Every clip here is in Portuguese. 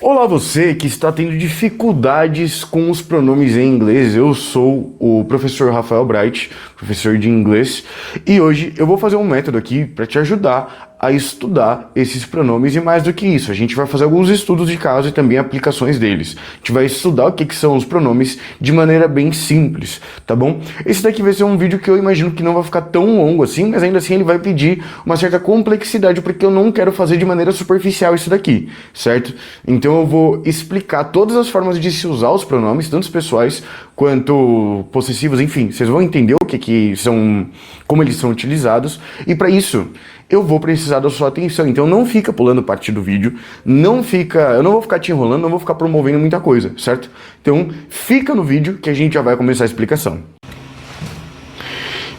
Olá, você que está tendo dificuldades com os pronomes em inglês. Eu sou o professor Rafael Bright, professor de inglês, e hoje eu vou fazer um método aqui para te ajudar a estudar esses pronomes. E mais do que isso, a gente vai fazer alguns estudos de caso e também aplicações deles. A gente vai estudar o que são os pronomes de maneira bem simples, tá bom? Esse daqui vai ser um vídeo que eu imagino que não vai ficar tão longo assim, mas ainda assim ele vai pedir uma certa complexidade, porque eu não quero fazer de maneira superficial isso daqui, certo? Então eu vou explicar todas as formas de se usar os pronomes, tanto os pessoais quanto possessivos, enfim, vocês vão entender o que são, como eles são utilizados, e para isso eu vou precisar da sua atenção. Então não fica pulando parte do vídeo, eu não vou ficar te enrolando, não vou ficar promovendo muita coisa, certo? Então fica no vídeo que a gente já vai começar a explicação.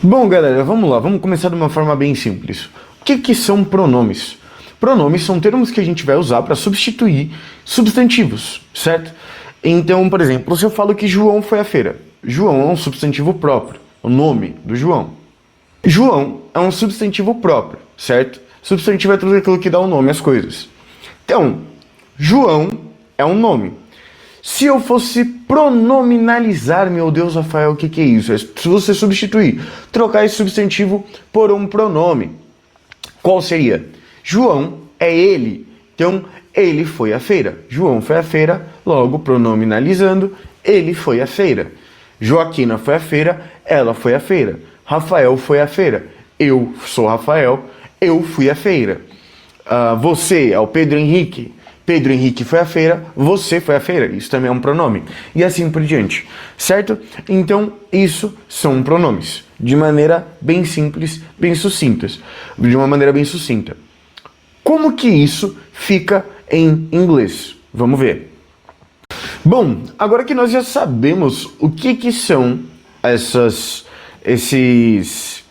Bom, galera, vamos lá, vamos começar de uma forma bem simples. O que são pronomes? Pronomes são termos que a gente vai usar para substituir substantivos, certo? Então, por exemplo, se eu falo que João foi à feira, João é um substantivo próprio, o nome do João. João é um substantivo próprio, certo? Substantivo é tudo aquilo que dá o nome às coisas. Então, João é um nome. Se eu fosse pronominalizar, meu Deus, Rafael, o que é isso? É se você substituir, trocar esse substantivo por um pronome. Qual seria? João é ele. Então, ele foi à feira. João foi à feira, logo pronominalizando, ele foi à feira. Joaquina foi à feira, ela foi à feira. Rafael foi à feira. Eu sou Rafael, eu fui à feira. Você é o Pedro Henrique. Pedro Henrique foi à feira, você foi à feira. Isso também é um pronome. E assim por diante, certo? Então, isso são pronomes. De maneira bem simples, bem sucintas. De uma maneira bem sucinta. Como que isso fica em inglês? Vamos ver. Bom, agora que nós já sabemos o que são esses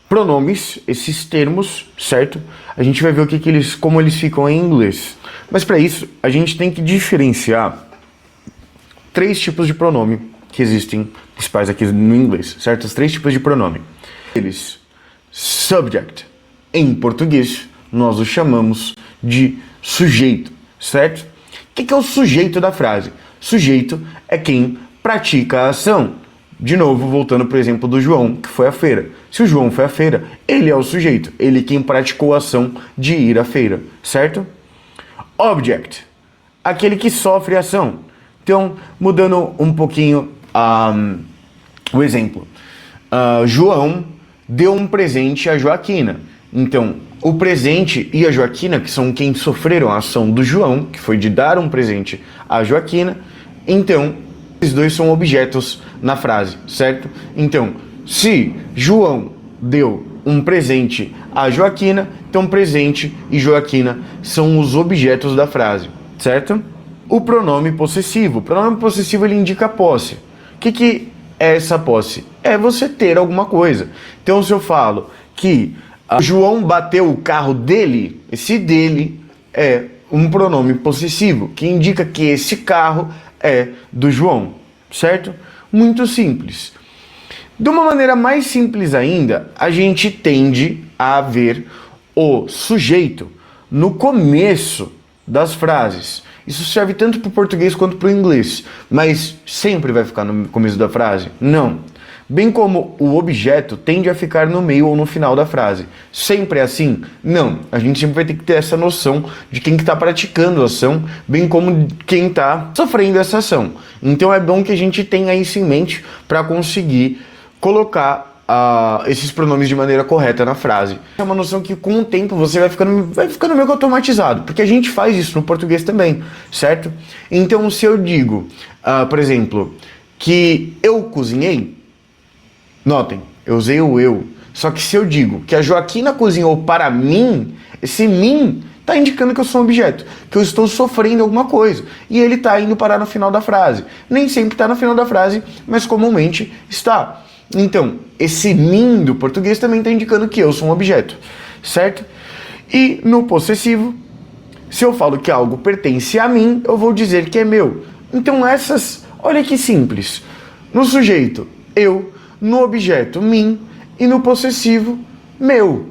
pronomes, esses termos, certo? A gente vai ver como eles ficam em inglês. Mas para isso, a gente tem que diferenciar três tipos de pronome que existem principais aqui no inglês, certo? Os três tipos de pronome. Eles, subject, em português, nós o chamamos de sujeito, certo? O que é o sujeito da frase? Sujeito é quem pratica a ação. De novo, voltando para o exemplo do João, que foi à feira. Se o João foi à feira, ele é o sujeito. Ele quem praticou a ação de ir à feira, certo? Object, aquele que sofre a ação. Então, mudando um pouquinho o exemplo. João deu um presente a Joaquina. Então, o presente e a Joaquina, que são quem sofreram a ação do João, que foi de dar um presente a Joaquina, então, esses dois são objetos na frase, certo? Então, se João deu um presente a Joaquina, então presente e Joaquina são os objetos da frase, certo? O pronome possessivo. O pronome possessivo ele indica a posse. O que é essa posse? É você ter alguma coisa. Então, se eu falo que João bateu o carro dele, esse dele é um pronome possessivo, que indica que esse carro é do João, certo? Muito simples. De uma maneira mais simples ainda, a gente tende a ver o sujeito no começo das frases. Isso serve tanto para o português quanto para o inglês, mas sempre vai ficar no começo da frase? Não. Bem como o objeto tende a ficar no meio ou no final da frase. Sempre é assim? Não. A gente sempre vai ter que ter essa noção de quem está praticando a ação, bem como quem está sofrendo essa ação. Então é bom que a gente tenha isso em mente para conseguir colocar esses pronomes de maneira correta na frase. É uma noção que com o tempo você vai ficando meio que automatizado, porque a gente faz isso no português também, certo? Então se eu digo, por exemplo, que eu cozinhei, notem, eu usei o eu. Só que se eu digo que a Joaquina cozinhou para mim, esse mim está indicando que eu sou um objeto, que eu estou sofrendo alguma coisa. E ele está indo parar no final da frase. Nem sempre está no final da frase, mas comumente está. Então, esse mim do português também está indicando que eu sou um objeto, certo? E no possessivo, se eu falo que algo pertence a mim, eu vou dizer que é meu. Então olha que simples. No sujeito, eu. No objeto, mim, e no possessivo, meu.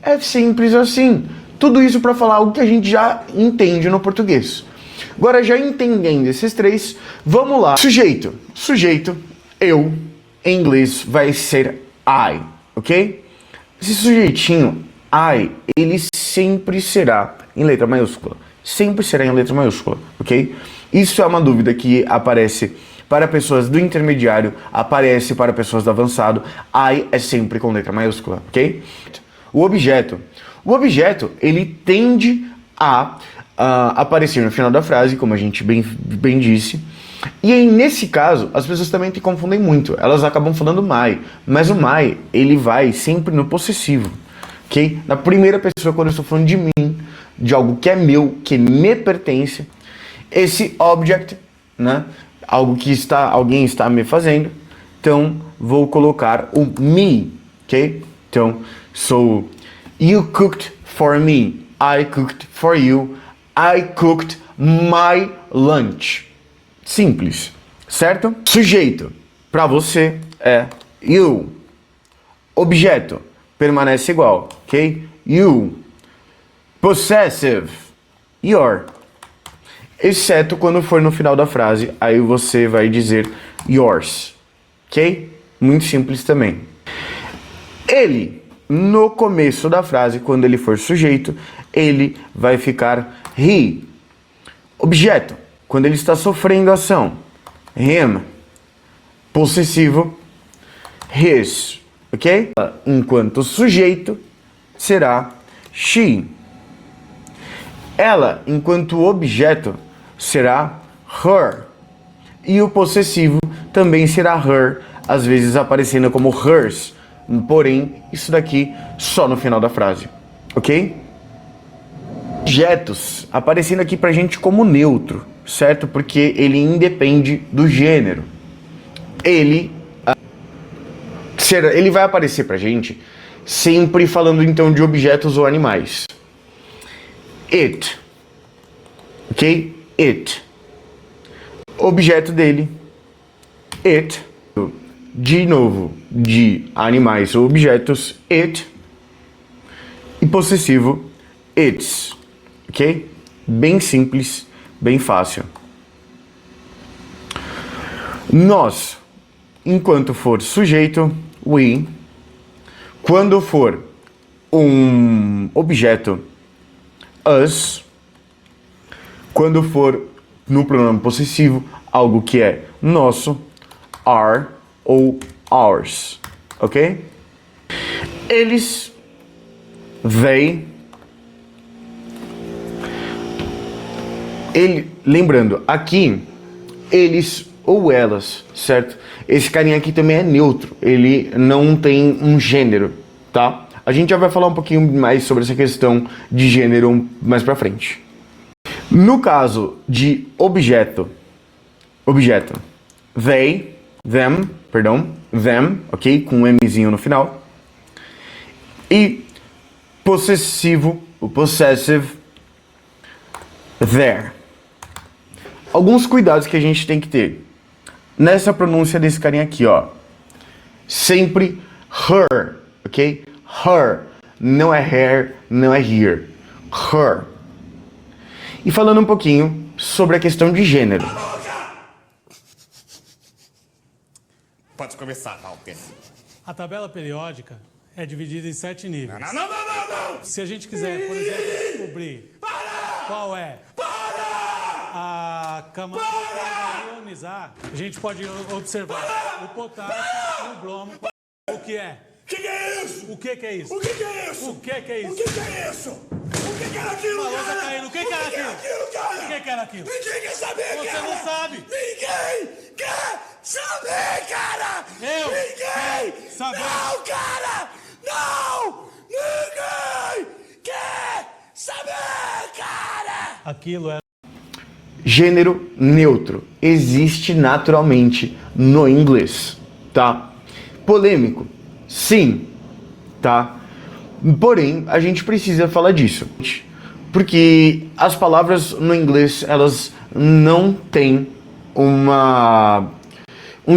É simples assim. Tudo isso para falar algo que a gente já entende no português. Agora, já entendendo esses três, vamos lá. Sujeito. Sujeito, eu, em inglês, vai ser I, ok? Esse sujeitinho, I, ele sempre será em letra maiúscula. Sempre será em letra maiúscula, ok? Isso é uma dúvida que aparece para pessoas do intermediário, aparece para pessoas do avançado. I é sempre com letra maiúscula, ok? O objeto. O objeto, ele tende a aparecer no final da frase, como a gente bem disse. E aí, nesse caso, as pessoas também te confundem muito. Elas acabam falando my, mas o my, ele vai sempre no possessivo, ok? Na primeira pessoa, quando eu estou falando de mim, de algo que é meu, que me pertence, esse object, né? Algo que alguém está me fazendo, então vou colocar o me, ok? Então, so, you cooked for me, I cooked for you, I cooked my lunch. Simples, certo? Sujeito, para você, é you. Objeto, permanece igual, ok? You. Possessive, your. Exceto quando for no final da frase, aí você vai dizer yours, ok? Muito simples também. Ele, no começo da frase, quando ele for sujeito, ele vai ficar he. Objeto, quando ele está sofrendo ação, him. Possessivo, his, ok? Enquanto sujeito, será she. Ela, enquanto objeto, será her. E o possessivo também será her, às vezes aparecendo como hers. Porém, isso daqui só no final da frase, ok? Objetos, aparecendo aqui pra gente como neutro, certo? Porque ele independe do gênero. Ele vai aparecer pra gente sempre falando então de objetos ou animais. It, ok? It. Objeto dele, it. De novo, de animais ou objetos, it. E possessivo, its, ok? Bem simples, bem fácil. Nós, enquanto for sujeito, we. Quando for um objeto, us. Quando for no pronome possessivo, algo que é nosso, our ou ours, ok? Eles, they. Lembrando, aqui, eles ou elas, certo? Esse carinha aqui também é neutro, ele não tem um gênero, tá? A gente já vai falar um pouquinho mais sobre essa questão de gênero mais pra frente. No caso de objeto, they, them, ok? Com um Mzinho no final. E possessivo, o possessive, their. Alguns cuidados que a gente tem que ter. Nessa pronúncia desse carinha aqui, ó. Sempre her, ok? Her. Não é hair, não é here. Her. E falando um pouquinho sobre a questão de gênero. Pode começar, Walter. A tabela periódica é dividida em 7 níveis. Não! Se a gente quiser, por exemplo, descobrir qual é a camada para ionizar, a gente pode observar o potássio e o bromo. O que é? O que é isso? O que é isso? O que é isso? O que é isso? O que é isso? O que era aquilo, Uma louça cara? caindo. O que era aquilo? Cara? O que era aquilo? Ninguém quer saber, Você cara. não sabe. Ninguém quer saber, cara. Ninguém. Saber. Não, cara. Não. Ninguém quer saber, cara. Aquilo é... Gênero neutro existe naturalmente no inglês, tá? Polêmico, sim, tá? Porém, a gente precisa falar disso, porque as palavras no inglês, elas não têm um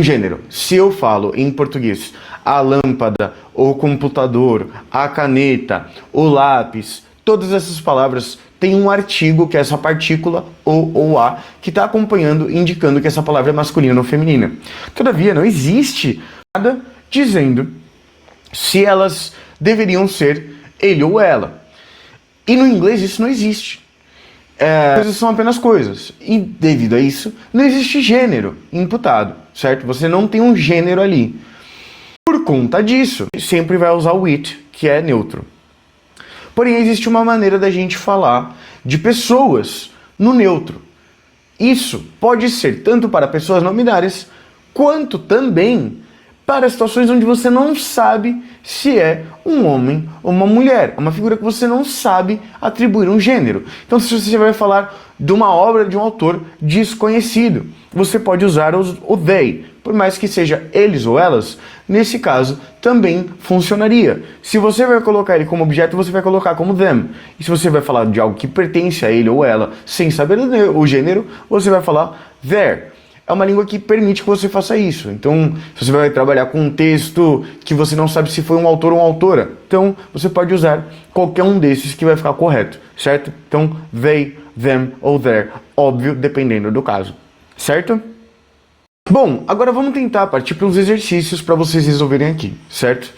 gênero. Se eu falo em português a lâmpada, o computador, a caneta, o lápis, todas essas palavras tem um artigo, que é essa partícula o ou a, que está acompanhando, indicando que essa palavra é masculina ou feminina. Todavia, não existe nada dizendo se elas deveriam ser ele ou ela. E no inglês isso não existe. Coisas são apenas coisas. E devido a isso, não existe gênero imputado, certo? Você não tem um gênero ali. Por conta disso, sempre vai usar o it, que é neutro. Porém, existe uma maneira da gente falar de pessoas no neutro. Isso pode ser tanto para pessoas não binárias, quanto também para situações onde você não sabe se é um homem ou uma mulher. É uma figura que você não sabe atribuir um gênero. Então, se você vai falar de uma obra de um autor desconhecido, você pode usar o they. Por mais que seja eles ou elas, nesse caso também funcionaria. Se você vai colocar ele como objeto, você vai colocar como them. E se você vai falar de algo que pertence a ele ou ela, sem saber o gênero, você vai falar there. É uma língua que permite que você faça isso. Então, se você vai trabalhar com um texto que você não sabe se foi um autor ou uma autora, então você pode usar qualquer um desses que vai ficar correto, certo? Então, they, them ou their, óbvio, dependendo do caso, certo? Bom, agora vamos tentar partir para uns exercícios para vocês resolverem aqui, certo?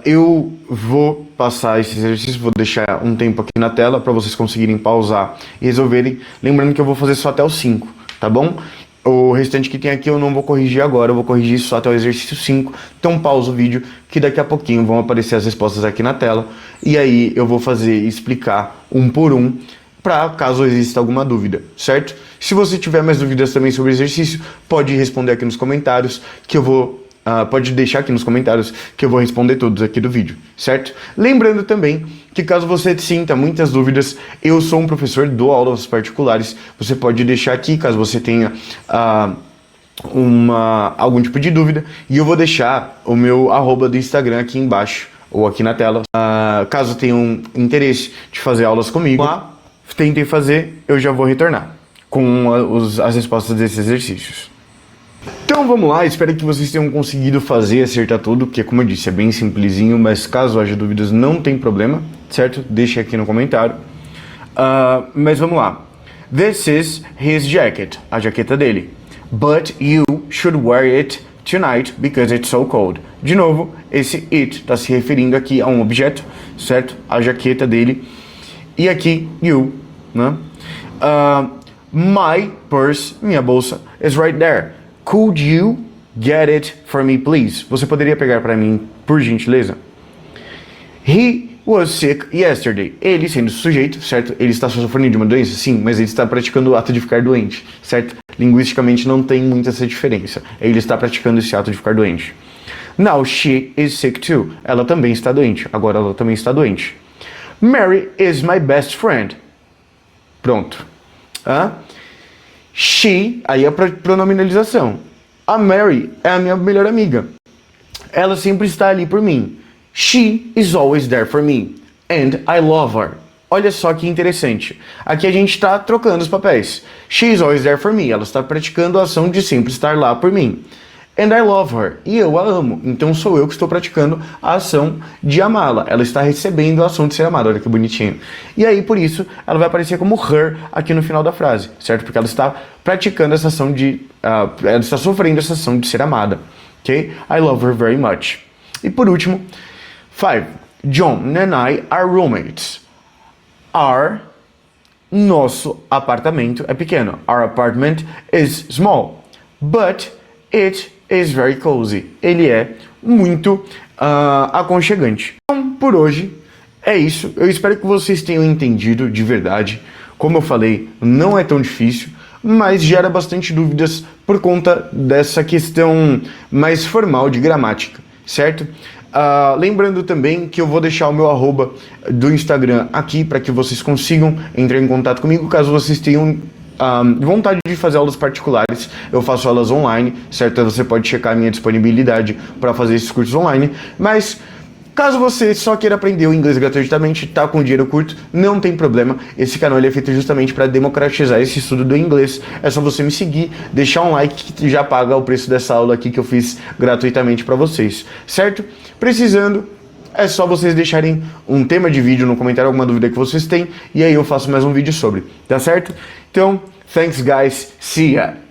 Eu vou passar esses exercícios, vou deixar um tempo aqui na tela para vocês conseguirem pausar e resolverem. Lembrando que eu vou fazer só até o 5, tá bom? O restante que tem aqui eu não vou corrigir agora, eu vou corrigir só até o exercício 5. Então pausa o vídeo que daqui a pouquinho vão aparecer as respostas aqui na tela. E aí eu vou fazer e explicar um por um, para caso exista alguma dúvida, certo? Se você tiver mais dúvidas também sobre o exercício, pode responder aqui nos comentários, que eu vou... pode deixar aqui nos comentários que eu vou responder todos aqui do vídeo, certo? Lembrando também que caso você sinta muitas dúvidas, eu sou um professor, dou aulas particulares, você pode deixar aqui caso você tenha algum tipo de dúvida, e eu vou deixar o meu @, do Instagram aqui embaixo, ou aqui na tela, caso tenham interesse de fazer aulas comigo, lá, tentem fazer, eu já vou retornar com as respostas desses exercícios. Então vamos lá, espero que vocês tenham conseguido fazer e acertar tudo, porque como eu disse, é bem simplesinho, mas caso haja dúvidas não tem problema, certo? Deixe aqui no comentário. Mas vamos lá. This is his jacket, a jaqueta dele. But you should wear it tonight because it's so cold. De novo, esse it está se referindo aqui a um objeto, certo? A jaqueta dele. E aqui, you, né? My purse, minha bolsa, is right there. Could you get it for me, please? Você poderia pegar para mim, por gentileza? He was sick yesterday. Ele, sendo sujeito, certo? Ele está sofrendo de uma doença? Sim, mas ele está praticando o ato de ficar doente, certo? Linguisticamente não tem muita essa diferença. Ele está praticando esse ato de ficar doente. Now she is sick too. Ela também está doente. Agora ela também está doente. Mary is my best friend. Pronto. She, aí é a pronominalização. A Mary é a minha melhor amiga. Ela sempre está ali por mim. She is always there for me. And I love her. Olha só que interessante. Aqui a gente está trocando os papéis. She is always there for me. Ela está praticando a ação de sempre estar lá por mim. And I love her. E eu a amo. Então sou eu que estou praticando a ação de amá-la. Ela está recebendo a ação de ser amada. Olha que bonitinho. E aí, por isso, ela vai aparecer como her aqui no final da frase, certo? Porque ela está praticando essa ação de... ela está sofrendo essa ação de ser amada. Ok? I love her very much. E por último, 5. John and I are roommates. Nosso apartamento é pequeno. Our apartment is small. But it is very cozy. Ele é muito aconchegante. Então, por hoje, é isso. Eu espero que vocês tenham entendido de verdade. Como eu falei, não é tão difícil, mas gera bastante dúvidas por conta dessa questão mais formal de gramática, certo? Lembrando também que eu vou deixar o meu @ do Instagram aqui para que vocês consigam entrar em contato comigo caso vocês tenham vontade de fazer aulas particulares. Eu faço aulas online, certo? Você pode checar a minha disponibilidade para fazer esses cursos online, mas caso você só queira aprender o inglês gratuitamente, tá com dinheiro curto, não tem problema. Esse canal ele é feito justamente para democratizar esse estudo do inglês. É só você me seguir, deixar um like que já paga o preço dessa aula aqui que eu fiz gratuitamente para vocês, certo? Precisando, é só vocês deixarem um tema de vídeo no comentário, alguma dúvida que vocês têm, e aí eu faço mais um vídeo sobre, tá certo? Então, thanks guys, see ya!